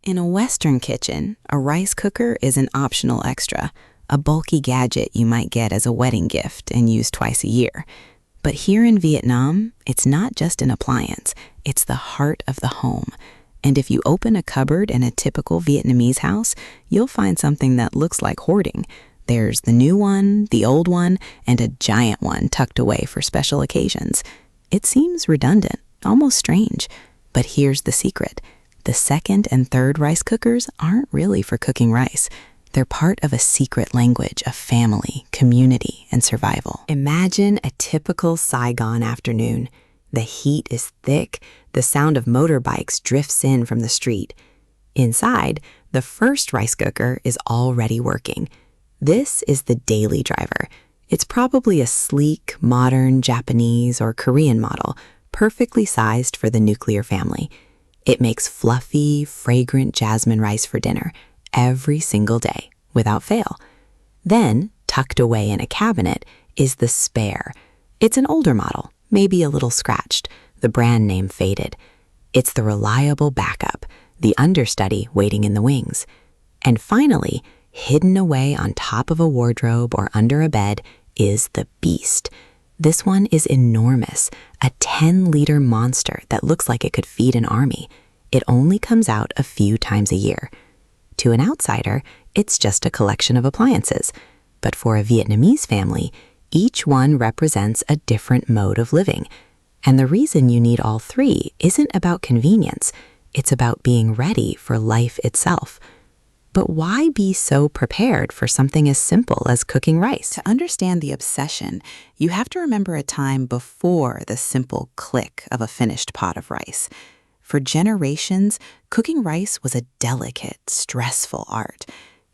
In a Western kitchen, a rice cooker is an optional extra, a bulky gadget you might get as a wedding gift and use twice a year. But here in Vietnam, it's not just an appliance, it's the heart of the home. And if you open a cupboard in a typical Vietnamese house, you'll find something that looks like hoarding. There's the new one, the old one, and a giant one tucked away for special occasions. It seems redundant, almost strange. But here's the secret. The second and third rice cookers aren't really for cooking rice. They're part of a secret language of family, community, and survival. Imagine a typical Saigon afternoon. The heat is thick, the sound of motorbikes drifts in from the street. Inside, the first rice cooker is already working. This is the daily driver. It's probably a sleek, modern Japanese or Korean model, perfectly sized for the nuclear family. It makes fluffy, fragrant jasmine rice for dinner every single day, without fail. Then, tucked away in a cabinet, is the spare. It's an older model, maybe a little scratched, the brand name faded. It's the reliable backup, the understudy waiting in the wings. And finally, hidden away on top of a wardrobe or under a bed is the beast. This one is enormous, a 10-liter monster that looks like it could feed an army. It only comes out a few times a year. To an outsider, it's just a collection of appliances. But for a Vietnamese family, each one represents a different mode of living. And the reason you need all three isn't about convenience. It's about being ready for life itself. But why be so prepared for something as simple as cooking rice? To understand the obsession, you have to remember a time before the simple click of a finished pot of rice. For generations, cooking rice was a delicate, stressful art.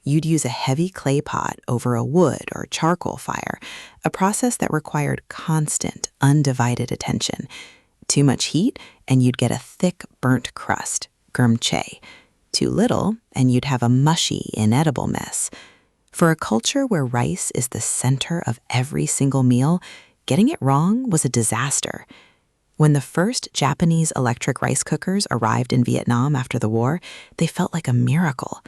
You'd use a heavy clay pot over a wood or charcoal fire, a process that required constant, undivided attention. Too much heat, and you'd get a thick, burnt crust, grum che. Too little, and you'd have a mushy, inedible mess. For a culture where rice is the center of every single meal, getting it wrong was a disaster. When the first Japanese electric rice cookers arrived in Vietnam after the war, they felt like a miracle.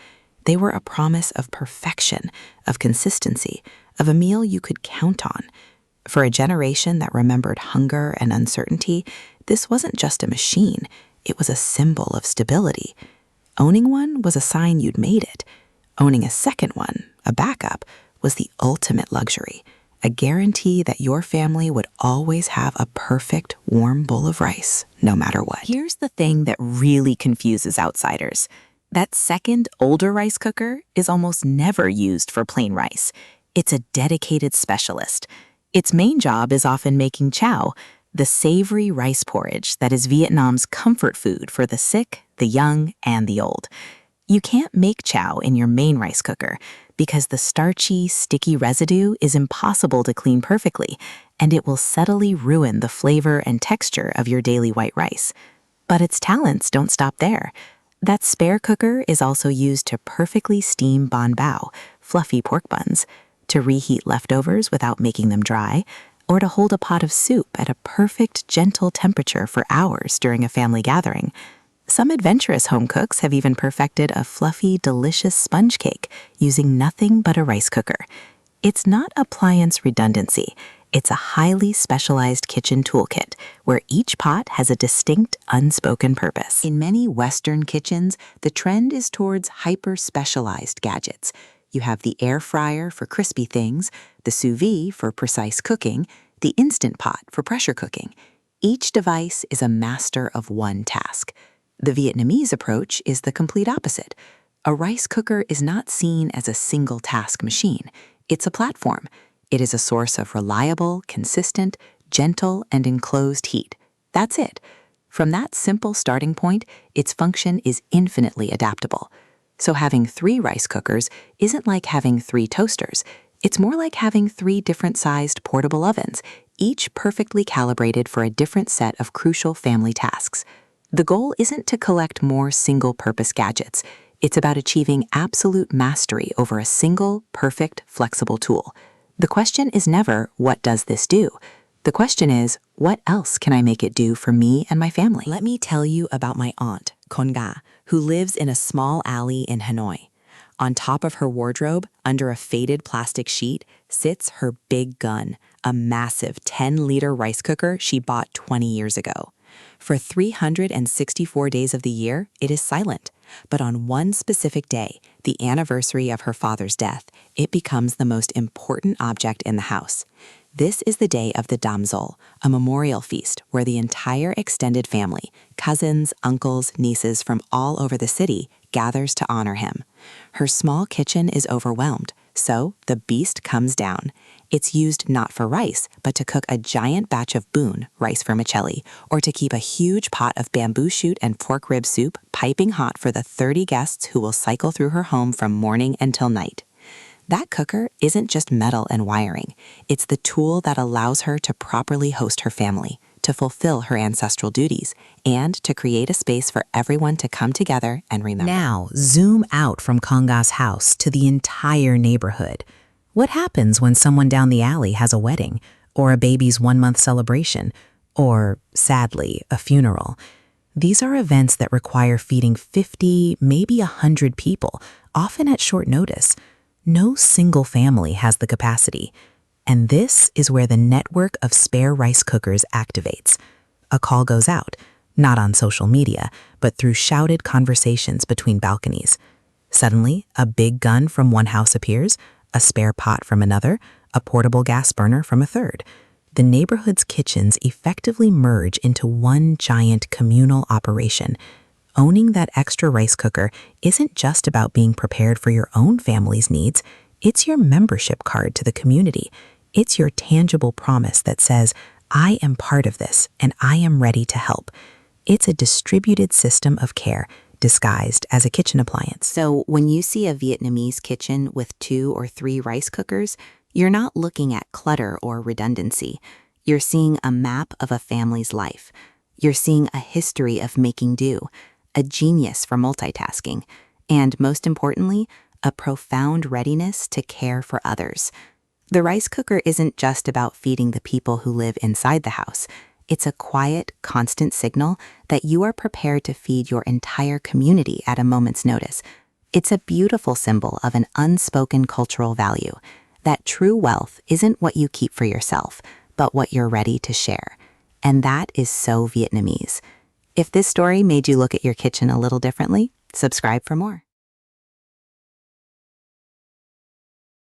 They were a promise of perfection, of consistency, of a meal you could count on. For a generation that remembered hunger and uncertainty, this wasn't just a machine, it was a symbol of stability. Owning one was a sign you'd made it. Owning a second one, a backup, was the ultimate luxury, a guarantee that your family would always have a perfect, warm bowl of rice, no matter what. Here's the thing that really confuses outsiders. That second, older rice cooker is almost never used for plain rice. It's a dedicated specialist. Its main job is often making chow, the savory rice porridge that is Vietnam's comfort food for the sick, the young, and the old. You can't make chow in your main rice cooker because the starchy, sticky residue is impossible to clean perfectly, and it will subtly ruin the flavor and texture of your daily white rice. But its talents don't stop there. That spare cooker is also used to perfectly steam banh bao, fluffy pork buns, to reheat leftovers without making them dry, or to hold a pot of soup at a perfect, gentle temperature for hours during a family gathering. Some adventurous home cooks have even perfected a fluffy, delicious sponge cake using nothing but a rice cooker. It's not appliance redundancy. It's a highly specialized kitchen toolkit where each pot has a distinct, unspoken purpose. In many Western kitchens, the trend is towards hyper-specialized gadgets. You have the air fryer for crispy things, the sous vide for precise cooking, the Instant Pot for pressure cooking. Each device is a master of one task. The Vietnamese approach is the complete opposite. A rice cooker is not seen as a single-task machine. It's a platform. It is a source of reliable, consistent, gentle, and enclosed heat. That's it. From that simple starting point, its function is infinitely adaptable. So having 3 rice cookers isn't like having 3 toasters. It's more like having 3 different-sized portable ovens, each perfectly calibrated for a different set of crucial family tasks. The goal isn't to collect more single-purpose gadgets. It's about achieving absolute mastery over a single, perfect, flexible tool. The question is never, what does this do? The question is, what else can I make it do for me and my family? Let me tell you about my aunt, Konga. who lives in a small alley in Hanoi. On top of her wardrobe, under a faded plastic sheet, sits her big gun, a massive 10-liter rice cooker she bought 20 years ago. For 364 days of the year, it is silent. But on one specific day, the anniversary of her father's death, it becomes the most important object in the house. This is the day of the Damsol, a memorial feast where the entire extended family, cousins, uncles, nieces from all over the city, gathers to honor him. Her small kitchen is overwhelmed, so the beast comes down. It's used not for rice, but to cook a giant batch of boon, rice vermicelli, or to keep a huge pot of bamboo shoot and pork rib soup piping hot for the 30 guests who will cycle through her home from morning until night. That cooker isn't just metal and wiring. It's the tool that allows her to properly host her family, to fulfill her ancestral duties, and to create a space for everyone to come together and remember. Now, zoom out from Konga's house to the entire neighborhood. What happens when someone down the alley has a wedding, or a baby's 1-month celebration, or, sadly, a funeral? These are events that require feeding 50, maybe 100 people, often at short notice. No single family has the capacity. And this is where the network of spare rice cookers activates. A call goes out, not on social media, but through shouted conversations between balconies. Suddenly, a big gun from one house appears, a spare pot from another, a portable gas burner from a third. The neighborhood's kitchens effectively merge into one giant communal operation. Owning that extra rice cooker isn't just about being prepared for your own family's needs. It's your membership card to the community. It's your tangible promise that says, I am part of this and I am ready to help. It's a distributed system of care disguised as a kitchen appliance. So when you see a Vietnamese kitchen with 2 or 3 rice cookers, you're not looking at clutter or redundancy. You're seeing a map of a family's life. You're seeing a history of making do, a genius for multitasking, and most importantly, a profound readiness to care for others. The rice cooker isn't just about feeding the people who live inside the house. It's a quiet, constant signal that you are prepared to feed your entire community at a moment's notice. It's a beautiful symbol of an unspoken cultural value, that true wealth isn't what you keep for yourself, but what you're ready to share. And that is so Vietnamese. If this story made you look at your kitchen a little differently, subscribe for more.